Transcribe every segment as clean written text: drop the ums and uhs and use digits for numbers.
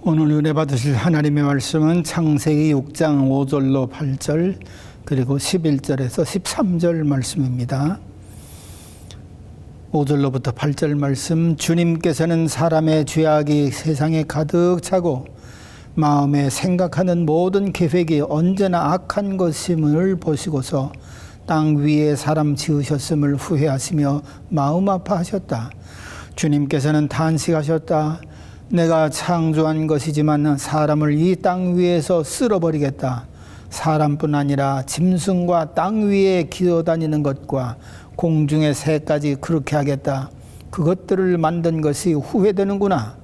오늘 은혜 받으실 하나님의 말씀은 창세기 6장 5절로 8절 그리고 11절에서 13절 말씀입니다. 5절로부터 8절 말씀. 주님께서는 사람의 죄악이 세상에 가득 차고 마음에 생각하는 모든 계획이 언제나 악한 것임을 보시고서 땅 위에 사람 지으셨음을 후회하시며 마음 아파하셨다. 주님께서는 탄식하셨다. 내가 창조한 것이지만 사람을 이 땅 위에서 쓸어버리겠다. 사람뿐 아니라 짐승과 땅 위에 기어다니는 것과 공중의 새까지 그렇게 하겠다. 그것들을 만든 것이 후회되는구나.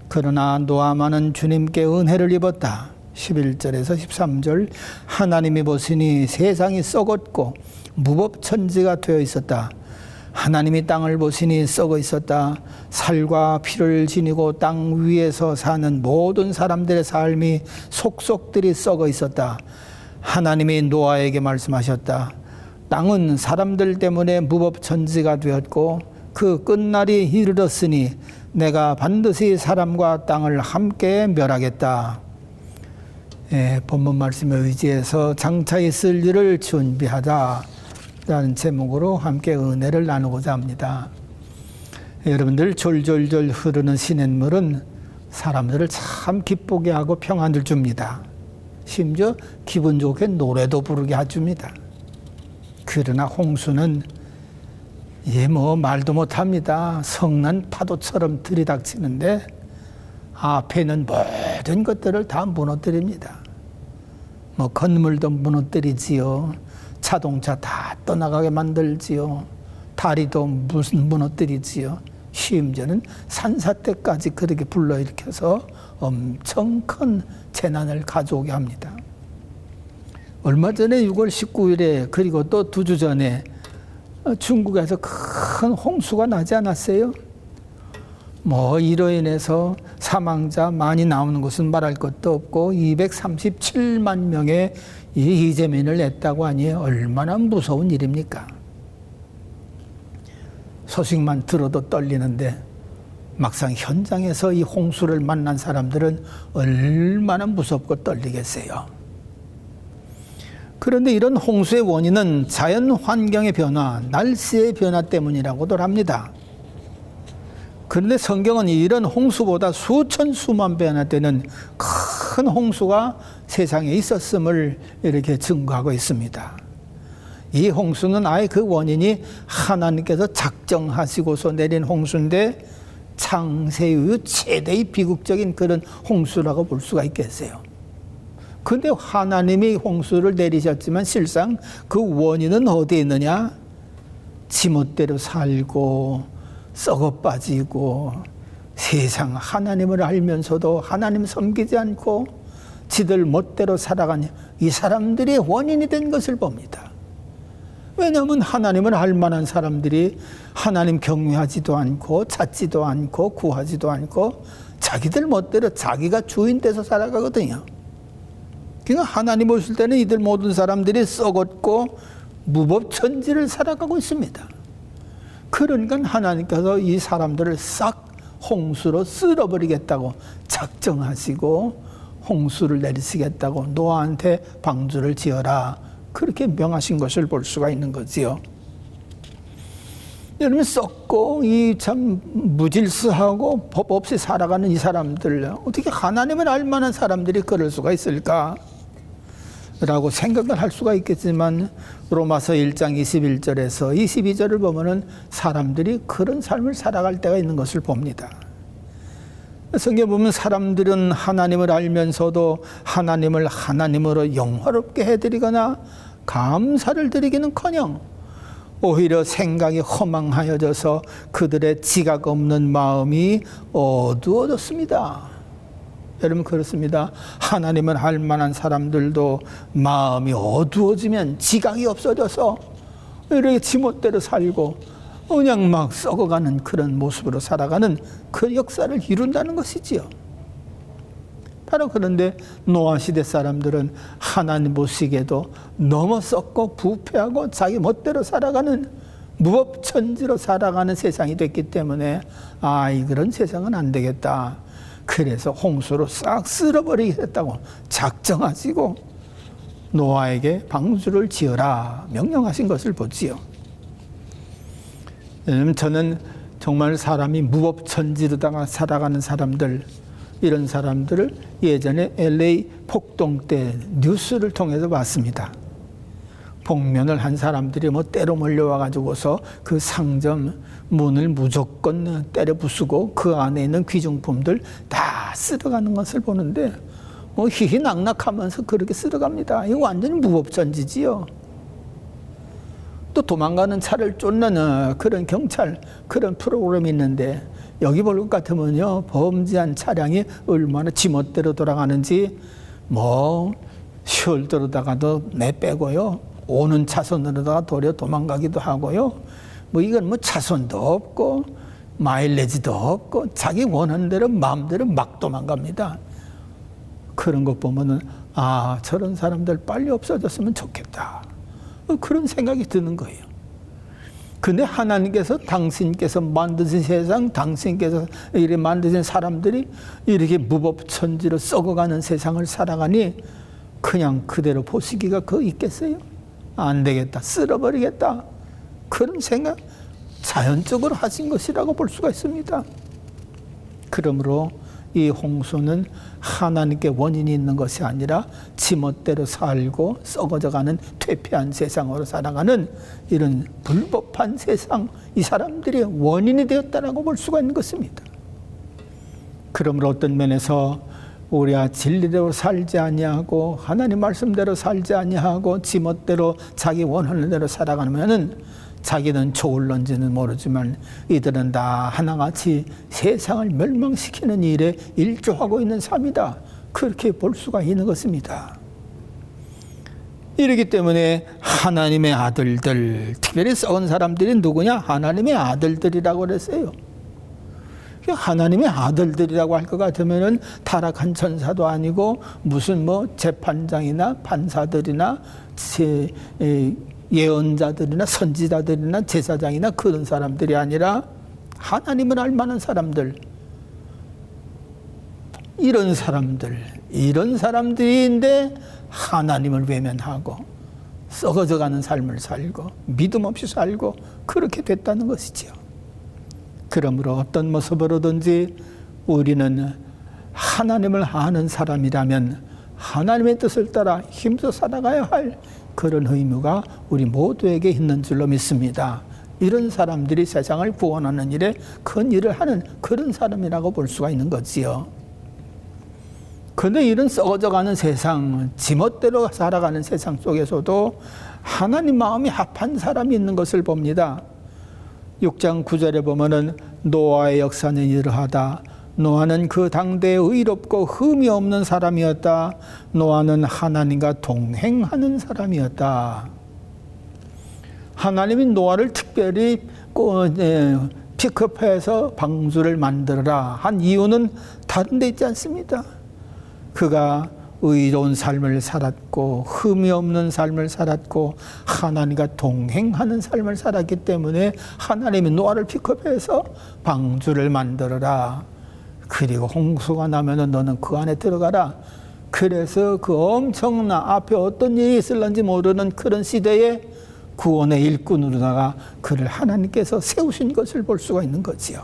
그러나 노아만은 주님께 은혜를 입었다. 11절에서 13절. 하나님이 보시니 세상이 썩었고 무법천지가 되어 있었다. 하나님이 땅을 보시니 썩어 있었다. 살과 피를 지니고 땅 위에서 사는 모든 사람들의 삶이 속속들이 썩어 있었다. 하나님이 노아에게 말씀하셨다. 땅은 사람들 때문에 무법천지가 되었고 그 끝날이 이르렀으니 내가 반드시 사람과 땅을 함께 멸하겠다. 본문 말씀에 의지해서 장차 있을 일을 준비하자 라는 제목으로 함께 은혜를 나누고자 합니다. 여러분들, 졸졸졸 흐르는 시냇물은 사람들을 참 기쁘게 하고 평안을 줍니다. 심지어 기분 좋게 노래도 부르게 해줍니다. 그러나 홍수는 말도 못합니다. 성난 파도처럼 들이닥치는데 앞에 있는 모든 것들을 다 무너뜨립니다. 건물도 무너뜨리지요. 자동차 다 떠나가게 만들지요. 다리도 무너뜨리지요. 심지어는 산사태까지 그렇게 불러일으켜서 엄청 큰 재난을 가져오게 합니다. 얼마 전에 6월 19일에 그리고 또 2주 전에 중국에서 큰 홍수가 나지 않았어요? 이로 인해서 사망자 많이 나오는 것은 말할 것도 없고 237만 명의 이재민을 냈다고 하니 얼마나 무서운 일입니까? 소식만 들어도 떨리는데 막상 현장에서 이 홍수를 만난 사람들은 얼마나 무섭고 떨리겠어요. 그런데 이런 홍수의 원인은 자연 환경의 변화, 날씨의 변화 때문이라고도 합니다. 그런데 성경은 이런 홍수보다 수천 수만 배나 되는 큰 홍수가 세상에 있었음을 이렇게 증거하고 있습니다. 이 홍수는 아예 그 원인이 하나님께서 작정하시고서 내린 홍수인데 창세 이후 최대의 비극적인 그런 홍수라고 볼 수가 있겠어요. 그런데 하나님이 홍수를 내리셨지만 실상 그 원인은 어디에 있느냐? 지멋대로 살고 썩어 빠지고 세상 하나님을 알면서도 하나님 섬기지 않고 지들 멋대로 살아가는 이 사람들이 원인이 된 것을 봅니다. 왜냐하면 하나님을 알 만한 사람들이 하나님 경외하지도 않고 찾지도 않고 구하지도 않고 자기들 멋대로 자기가 주인 돼서 살아가거든요. 그러니까 하나님 오실 때는 이들 모든 사람들이 썩었고 무법천지를 살아가고 있습니다. 그러니까 하나님께서 이 사람들을 싹 홍수로 쓸어버리겠다고 작정하시고 홍수를 내리시겠다고 노아한테 방주를 지어라 그렇게 명하신 것을 볼 수가 있는 거지요. 여러분, 썩고 이 참 무질서하고 법 없이 살아가는 이 사람들, 어떻게 하나님을 알 만한 사람들이 그럴 수가 있을까? 라고 생각을 할 수가 있겠지만 로마서 1장 21절에서 22절을 보면은 사람들이 그런 삶을 살아갈 때가 있는 것을 봅니다. 성경 보면 사람들은 하나님을 알면서도 하나님을 하나님으로 영화롭게 해드리거나 감사를 드리기는커녕 오히려 생각이 허망하여져서 그들의 지각 없는 마음이 어두워졌습니다. 여러분, 그렇습니다. 하나님을 알 만한 사람들도 마음이 어두워지면 지각이 없어져서 이렇게 지멋대로 살고 그냥 막 썩어가는 그런 모습으로 살아가는 그 역사를 이룬다는 것이지요. 바로 그런데 노아 시대 사람들은 하나님 보시기에도 너무 썩고 부패하고 자기 멋대로 살아가는 무법천지로 살아가는 세상이 됐기 때문에 그런 세상은 안 되겠다. 그래서 홍수로 싹 쓸어버리겠다고 작정하시고 노아에게 방주를 지어라 명령하신 것을 보지요. 저는 정말 사람이 무법천지로다가 살아가는 사람들, 이런 사람들을 예전에 LA 폭동 때 뉴스를 통해서 봤습니다. 복면을 한 사람들이 뭐 때로 몰려와 가지고서 그 상점 문을 무조건 때려 부수고 그 안에 있는 귀중품들 다 쓸어가는 것을 보는데 뭐 희희낙낙하면서 그렇게 쓸어갑니다. 이거 완전히 무법천지지요. 또 도망가는 차를 쫓는 그런 경찰 그런 프로그램이 있는데 여기 볼 것 같으면요, 범죄한 차량이 얼마나 지멋대로 돌아가는지 뭐 숄더로다가도 내빼고요, 오는 차선으로다가 도려 도망가기도 하고요. 뭐 이건 뭐 차선도 없고 마일리지도 없고 자기 원하는 대로 마음대로 막 도망갑니다. 그런 것 보면은 아, 저런 사람들 빨리 없어졌으면 좋겠다, 그런 생각이 드는 거예요. 근데 하나님께서 당신께서 만드신 세상, 당신께서 이렇게 만드신 사람들이 이렇게 무법천지로 썩어가는 세상을 살아가니 그냥 그대로 보시기가 그 있겠어요? 안 되겠다, 쓸어버리겠다, 그런 생각 자연적으로 하신 것이라고 볼 수가 있습니다. 그러므로 이 홍수는 하나님께 원인이 있는 것이 아니라 지멋대로 살고 썩어져가는 퇴폐한 세상으로 살아가는 이런 불법한 세상, 이 사람들이 원인이 되었다라고 볼 수가 있는 것입니다. 그러므로 어떤 면에서 우리가 진리대로 살지 아니하고 하나님 말씀대로 살지 아니하고 지멋대로 자기 원하는 대로 살아가면은 자기는 좋을런지는 모르지만 이들은 다 하나같이 세상을 멸망시키는 일에 일조하고 있는 삶이다, 그렇게 볼 수가 있는 것입니다. 이렇기 때문에 하나님의 아들들, 특별히 썩은 사람들이 누구냐? 하나님의 아들들이라고 그랬어요. 하나님의 아들들이라고 할 것 같으면은 타락한 천사도 아니고 무슨 뭐 재판장이나 판사들이나 예언자들이나 선지자들이나 제사장이나 그런 사람들이 아니라 하나님을 알 만한 사람들, 이런 사람들인데 하나님을 외면하고 썩어져가는 삶을 살고 믿음 없이 살고 그렇게 됐다는 것이지요. 그러므로 어떤 모습으로든지 우리는 하나님을 아는 사람이라면 하나님의 뜻을 따라 힘써 살아가야 할 그런 의무가 우리 모두에게 있는 줄로 믿습니다. 이런 사람들이 세상을 구원하는 일에 큰 일을 하는 그런 사람이라고 볼 수가 있는 거지요. 그런데 이런 썩어져가는 세상, 지멋대로 살아가는 세상 속에서도 하나님 마음이 합한 사람이 있는 것을 봅니다. 6장 9절에 보면은 노아의 역사는 이러하다. 노아는 그 당대에 의롭고 흠이 없는 사람이었다. 노아는 하나님과 동행하는 사람이었다. 하나님이 노아를 특별히 픽업해서 방주를 만들어라 한 이유는 다른 데 있지 않습니다. 그가 의로운 삶을 살았고 흠이 없는 삶을 살았고 하나님과 동행하는 삶을 살았기 때문에 하나님이 노아를 픽업해서 방주를 만들어라. 그리고 홍수가 나면은 너는 그 안에 들어가라. 그래서 그 엄청난 앞에 어떤 일이 있을런지 모르는 그런 시대에 구원의 일꾼으로다가 그를 하나님께서 세우신 것을 볼 수가 있는 거지요.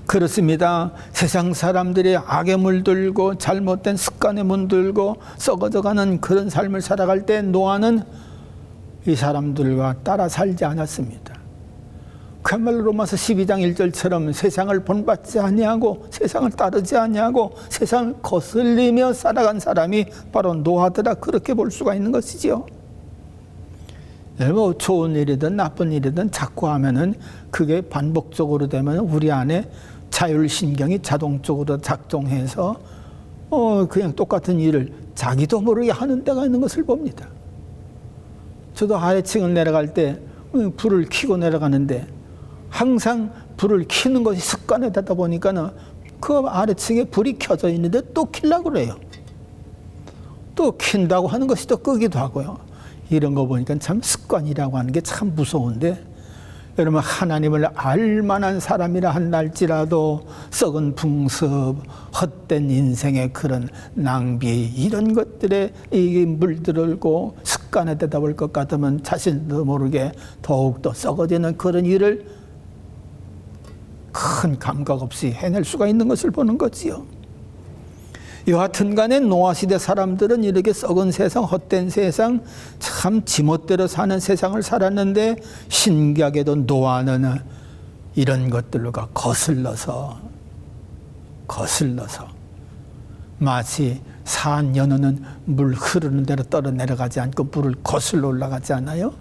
그렇습니다. 세상 사람들이 악에 물들고 잘못된 습관에 물들고 썩어져가는 그런 삶을 살아갈 때 노아는 이 사람들과 따라 살지 않았습니다. 그야말로 로마서 12장 1절처럼 세상을 본받지 아니하고 세상을 따르지 아니하고 세상을 거슬리며 살아간 사람이 바로 노아더라, 그렇게 볼 수가 있는 것이지요. 뭐 좋은 일이든 나쁜 일이든 자꾸 하면은 그게 반복적으로 되면 우리 안에 자율신경이 자동적으로 작동해서 그냥 똑같은 일을 자기도 모르게 하는 때가 있는 것을 봅니다. 저도 아래층을 내려갈 때 불을 켜고 내려가는데 항상 불을 켜는 것이 습관이 되다 보니까는 그 아래층에 불이 켜져 있는데 또 켜려고 그래요. 또 킨다고 하는 것이 또 끄기도 하고요. 이런 거 보니까 참 습관이라고 하는 게 참 무서운데, 여러분, 하나님을 알만한 사람이라 한날지라도 썩은 풍습, 헛된 인생의 그런 낭비, 이런 것들에 이게 물들고 습관에 되다 볼 것 같으면 자신도 모르게 더욱더 썩어지는 그런 일을 큰 감각 없이 해낼 수가 있는 것을 보는 거지요. 여하튼 간에 노아 시대 사람들은 이렇게 썩은 세상, 헛된 세상, 참 지멋대로 사는 세상을 살았는데, 신기하게도 노아는 이런 것들과 거슬러서 마치 산 연어는 물 흐르는 대로 떨어 내려가지 않고 물을 거슬러 올라가지 않아요?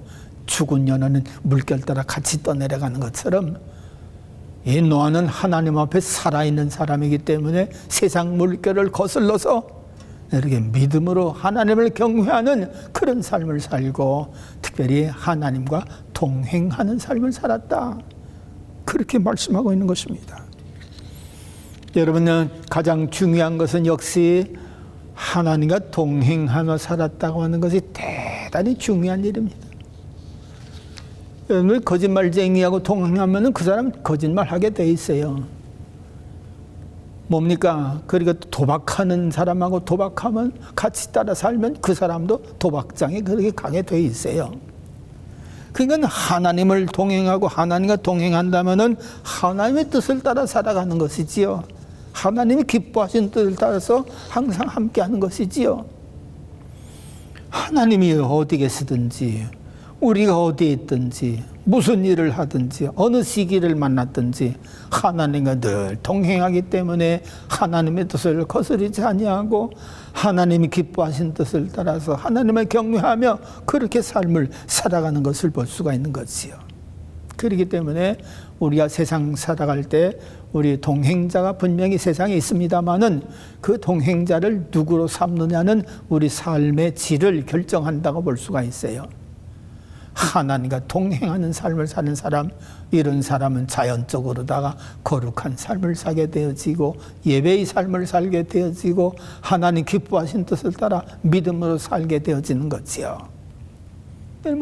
죽은 연어는 물결 따라 같이 떠내려가는 것처럼 이 노아는 하나님 앞에 살아있는 사람이기 때문에 세상 물결을 거슬러서 이렇게 믿음으로 하나님을 경외하는 그런 삶을 살고, 특별히 하나님과 동행하는 삶을 살았다, 그렇게 말씀하고 있는 것입니다. 여러분, 가장 중요한 것은 역시 하나님과 동행하며 살았다고 하는 것이 대단히 중요한 일입니다. 여러분, 거짓말쟁이하고 동행하면 그 사람 거짓말하게 돼 있어요. 뭡니까? 그리고 도박하는 사람하고 도박하면 같이 따라 살면 그 사람도 도박장에 그렇게 가게 돼 있어요. 그러니까 하나님을 동행하고 하나님과 동행한다면은 하나님의 뜻을 따라 살아가는 것이지요. 하나님이 기뻐하신 뜻을 따라서 항상 함께하는 것이지요. 하나님이 어디 계시든지, 우리가 어디에 있든지, 무슨 일을 하든지, 어느 시기를 만났든지 하나님과 늘 동행하기 때문에 하나님의 뜻을 거스르지 아니하고 하나님이 기뻐하신 뜻을 따라서 하나님을 경외하며 그렇게 삶을 살아가는 것을 볼 수가 있는 거지요. 그렇기 때문에 우리가 세상 살아갈 때 우리 동행자가 분명히 세상에 있습니다마는 그 동행자를 누구로 삼느냐는 우리 삶의 질을 결정한다고 볼 수가 있어요. 하나님과 동행하는 삶을 사는 사람, 이런 사람은 자연적으로다가 거룩한 삶을 살게 되어지고 예배의 삶을 살게 되어지고 하나님 기뻐하신 뜻을 따라 믿음으로 살게 되어지는 거지요.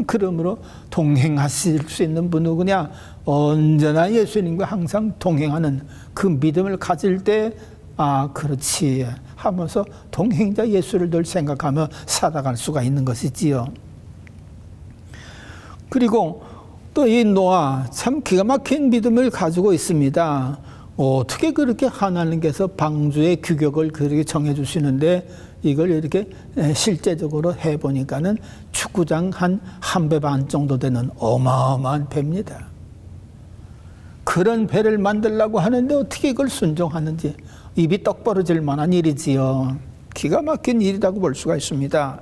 그러므로 동행하실 수 있는 분은 누구냐? 언제나 예수님과 항상 동행하는 그 믿음을 가질 때, 아, 그렇지 하면서 동행자 예수를 늘 생각하며 살아갈 수가 있는 것이지요. 그리고 또 이 노아, 참 기가 막힌 믿음을 가지고 있습니다. 어떻게 그렇게 하나님께서 방주의 규격을 그렇게 정해주시는데 이걸 이렇게 실제적으로 해보니까는 축구장 한 배 반 정도 되는 어마어마한 배입니다. 그런 배를 만들려고 하는데 어떻게 이걸 순종하는지 입이 떡 벌어질 만한 일이지요. 기가 막힌 일이라고 볼 수가 있습니다.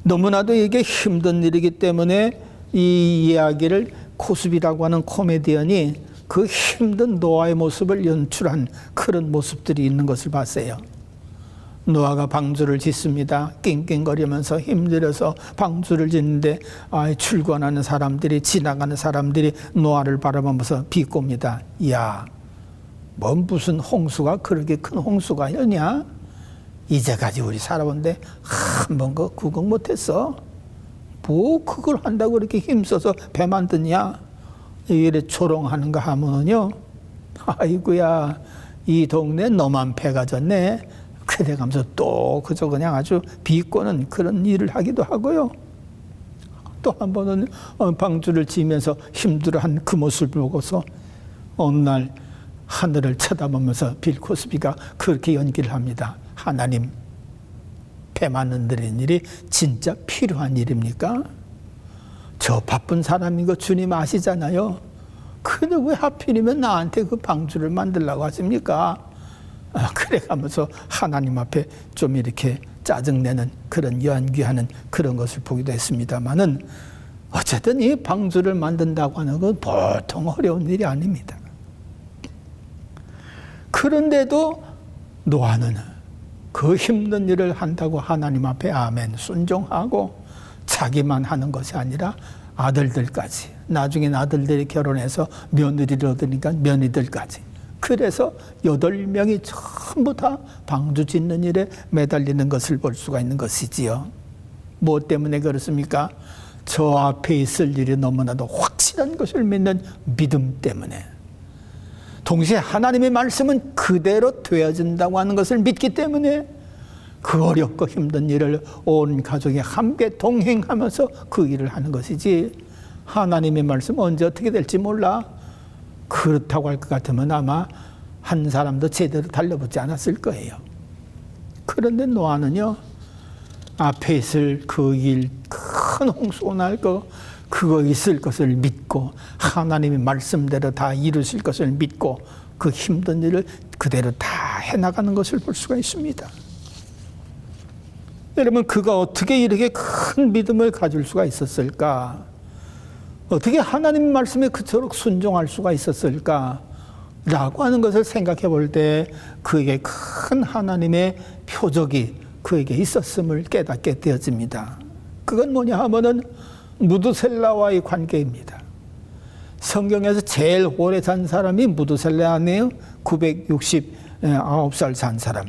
너무나도 이게 힘든 일이기 때문에 이 이야기를 코스비라고 하는 코미디언이 그 힘든 노아의 모습을 연출한 그런 모습들이 있는 것을 봤어요. 노아가 방주를 짓습니다. 낑낑거리면서 힘들어서 방주를 짓는데 출근하는 사람들이, 지나가는 사람들이 노아를 바라보면서 비꼽니다. 야, 뭐 무슨 홍수가 그렇게 큰 홍수가 있냐? 이제까지 우리 살아본데 한 번 그 구경 못했어. 뭐 그걸 한다고 그렇게 힘써서 배 만드냐? 이래 조롱하는가 하면요, 아이고야, 이 동네 너만 배가 졌네. 그래 가면서 또 그저 그냥 아주 비꼬는 그런 일을 하기도 하고요. 또 한 번은 방주를 지으면서 힘들어한 그 모습을 보고서 어느 날 하늘을 쳐다보면서 빌 코스비가 그렇게 연기를 합니다. 하나님, 배 만드는 일이 진짜 필요한 일입니까? 저 바쁜 사람인 거 주님 아시잖아요. 근데 왜 하필이면 나한테 그 방주를 만들라고 하십니까? 그래 가면서 하나님 앞에 좀 이렇게 짜증내는 그런 연기하는 그런 것을 보기도 했습니다만은, 어쨌든 이 방주를 만든다고 하는 건 보통 어려운 일이 아닙니다. 그런데도 노아는 그 힘든 일을 한다고 하나님 앞에 아멘 순종하고 자기만 하는 것이 아니라 아들들까지, 나중엔 아들들이 결혼해서 며느리를 얻으니까 며느리들까지, 그래서 8명이 전부 다 방주 짓는 일에 매달리는 것을 볼 수가 있는 것이지요. 무엇 때문에 그렇습니까? 저 앞에 있을 일이 너무나도 확실한 것을 믿는 믿음 때문에, 동시에 하나님의 말씀은 그대로 되어진다고 하는 것을 믿기 때문에 그 어렵고 힘든 일을 온 가족이 함께 동행하면서 그 일을 하는 것이지, 하나님의 말씀 언제 어떻게 될지 몰라, 그렇다고 할 것 같으면 아마 한 사람도 제대로 달려붙지 않았을 거예요. 그런데 노아는요, 앞에 있을 그 일, 큰 홍수가 날 거, 그거 있을 것을 믿고 하나님의 말씀대로 다 이루실 것을 믿고 그 힘든 일을 그대로 다 해나가는 것을 볼 수가 있습니다. 여러분, 그가 어떻게 이렇게 큰 믿음을 가질 수가 있었을까? 어떻게 하나님 말씀에 그토록 순종할 수가 있었을까? 라고 하는 것을 생각해 볼 때 그에게 큰 하나님의 표적이 그에게 있었음을 깨닫게 되어집니다. 그건 뭐냐 하면은 무드셀라와의 관계입니다. 성경에서 제일 오래 산 사람이 무드셀라네요. 969살 산 사람.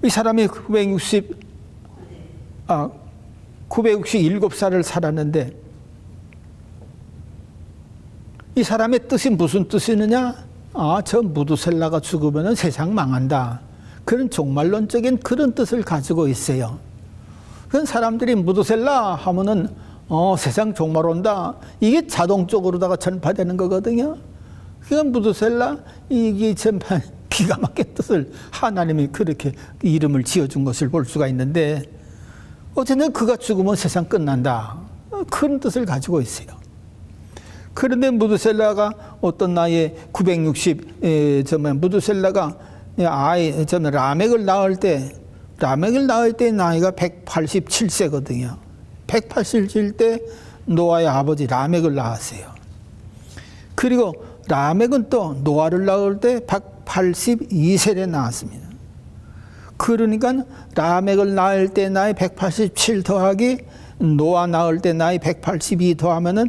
이 사람이 967살을 살았는데, 이 사람의 뜻이 무슨 뜻이느냐? 저 무드셀라가 죽으면 세상 망한다. 그런 종말론적인 그런 뜻을 가지고 있어요. 그런 사람들이 무드셀라 하면은 세상 종말 온다. 이게 자동적으로다가 전파되는 거거든요. 그건 무드셀라, 이게 전파, 기가 막힌 뜻을 하나님이 그렇게 이름을 지어준 것을 볼 수가 있는데, 어쨌든 그가 죽으면 세상 끝난다. 그런 뜻을 가지고 있어요. 그런데 무드셀라가 어떤 나이에 무드셀라가 라멕을 낳을 때 나이가 187세거든요. 187세 때 노아의 아버지 라멕을 낳았어요. 그리고 라멕은 또 노아를 낳을 때 182세에 낳았습니다. 그러니까 라멕을 낳을 때 나이 187 더하기 노아 낳을 때 나이 182 더하면은,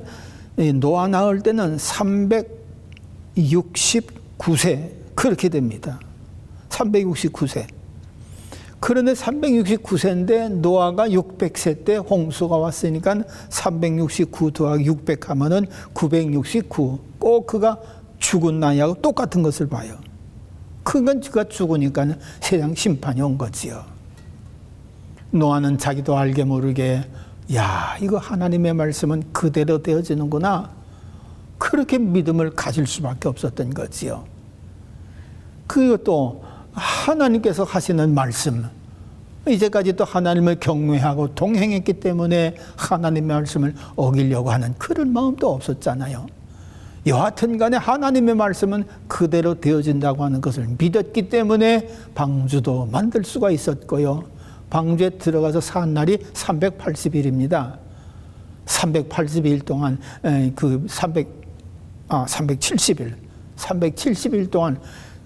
노아 낳을 때는 369세 그렇게 됩니다. 369세. 그런데 369세인데 노아가 600세 때 홍수가 왔으니까 369 더하기 600 하면은 969. 꼭 그가 죽은 나이하고 똑같은 것을 봐요. 그건 그가 죽으니까 세상 심판이 온 거지요. 노아는 자기도 알게 모르게, 야, 이거 하나님의 말씀은 그대로 되어지는구나. 그렇게 믿음을 가질 수밖에 없었던 거지요. 그것도 하나님께서 하시는 말씀, 이제까지도 하나님을 경외하고 동행했기 때문에 하나님의 말씀을 어기려고 하는 그런 마음도 없었잖아요. 여하튼 간에 하나님의 말씀은 그대로 되어진다고 하는 것을 믿었기 때문에 방주도 만들 수가 있었고요. 방주에 들어가서 산 날이 380일입니다. 380일 동안 370일 동안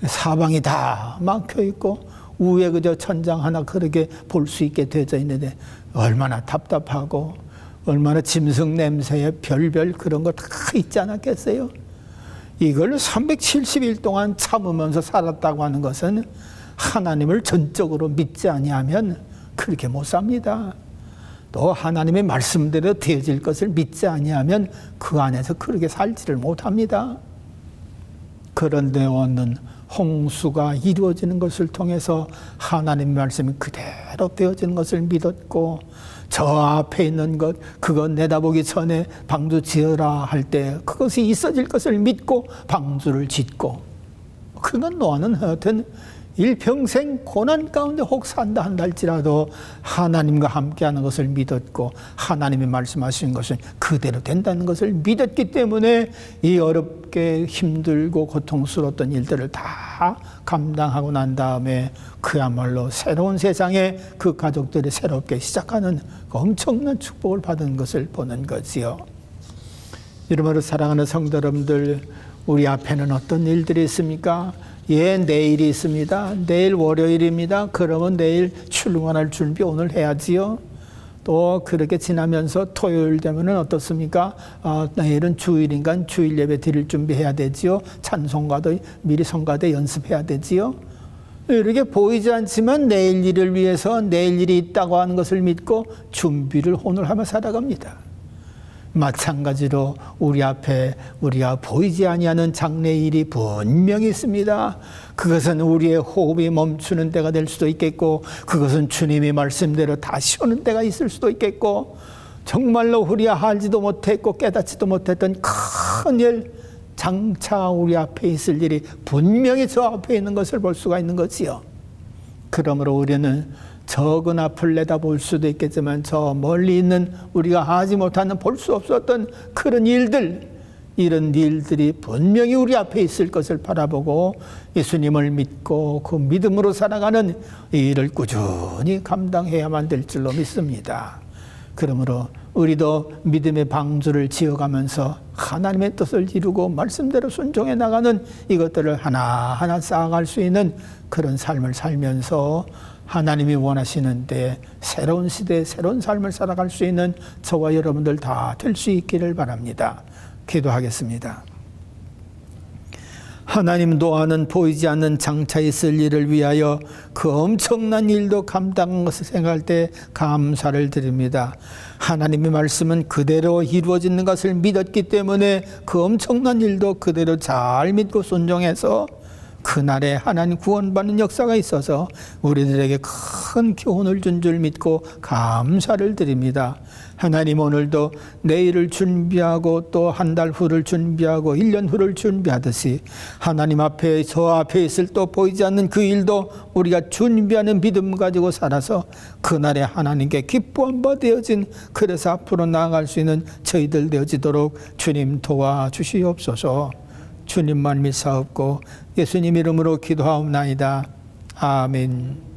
사방이 다 막혀 있고 위에 그저 천장 하나 그렇게 볼 수 있게 되어져 있는데, 얼마나 답답하고 얼마나 짐승 냄새에 별별 그런 거 다 있지 않았겠어요? 이걸 370일 동안 참으면서 살았다고 하는 것은 하나님을 전적으로 믿지 아니하면 그렇게 못 삽니다. 또 하나님의 말씀대로 되어질 것을 믿지 아니하면 그 안에서 그렇게 살지를 못합니다. 그런데 오는 홍수가 이루어지는 것을 통해서 하나님의 말씀이 그대로 되어지는 것을 믿었고, 저 앞에 있는 것, 그것 내다보기 전에 방주 지어라 할 때 그것이 있어질 것을 믿고 방주를 짓고, 그건 노아는 하여튼 일평생 고난 가운데 혹 산다 한다 할지라도 하나님과 함께하는 것을 믿었고, 하나님이 말씀하신 것은 그대로 된다는 것을 믿었기 때문에 이 어렵게 힘들고 고통스러웠던 일들을 다 감당하고 난 다음에 그야말로 새로운 세상에 그 가족들이 새롭게 시작하는 엄청난 축복을 받은 것을 보는 거지요. 이러므로 사랑하는 성도 여러분들, 우리 앞에는 어떤 일들이 있습니까? 내일이 있습니다. 내일 월요일입니다. 그러면 내일 출근할 준비 오늘 해야지요. 또 그렇게 지나면서 토요일 되면은 어떻습니까? 내일은 주일인가 주일 예배 드릴 준비해야 되지요. 찬송가도 미리 성가대 연습해야 되지요. 이렇게 보이지 않지만 내일 일을 위해서 내일 일이 있다고 하는 것을 믿고 준비를 오늘 하며 살아갑니다. 마찬가지로 우리 앞에 우리가 보이지 아니하는 장래일이 분명히 있습니다. 그것은 우리의 호흡이 멈추는 때가 될 수도 있겠고, 그것은 주님의 말씀대로 다시 오는 때가 있을 수도 있겠고, 정말로 우리가 알지도 못했고 깨닫지도 못했던 큰 일, 장차 우리 앞에 있을 일이 분명히 저 앞에 있는 것을 볼 수가 있는 거지요. 그러므로 우리는 적은 앞을 내다볼 수도 있겠지만 저 멀리 있는 우리가 하지 못하는 볼 수 없었던 그런 일들, 이런 일들이 분명히 우리 앞에 있을 것을 바라보고 예수님을 믿고 그 믿음으로 살아가는 이 일을 꾸준히 감당해야만 될 줄로 믿습니다. 그러므로 우리도 믿음의 방주를 지어가면서 하나님의 뜻을 이루고 말씀대로 순종해 나가는 이것들을 하나하나 쌓아갈 수 있는 그런 삶을 살면서 하나님이 원하시는 때 새로운 시대에 새로운 삶을 살아갈 수 있는 저와 여러분들 다 될 수 있기를 바랍니다. 기도하겠습니다. 하나님 또한은 보이지 않는 장차 있을 일을 위하여 그 엄청난 일도 감당한 것을 생각할 때 감사를 드립니다. 하나님의 말씀은 그대로 이루어지는 것을 믿었기 때문에 그 엄청난 일도 그대로 잘 믿고 순종해서 그날에 하나님 구원받는 역사가 있어서 우리들에게 큰 교훈을 준 줄 믿고 감사를 드립니다. 하나님, 오늘도 내일을 준비하고 또 한 달 후를 준비하고 1년 후를 준비하듯이 하나님 앞에 저 앞에 있을 또 보이지 않는 그 일도 우리가 준비하는 믿음 가지고 살아서 그날에 하나님께 기뻐한 바 되어진, 그래서 앞으로 나아갈 수 있는 저희들 되어지도록 주님 도와주시옵소서. 주님만 믿사옵고 예수님 이름으로 기도하옵나이다. 아멘.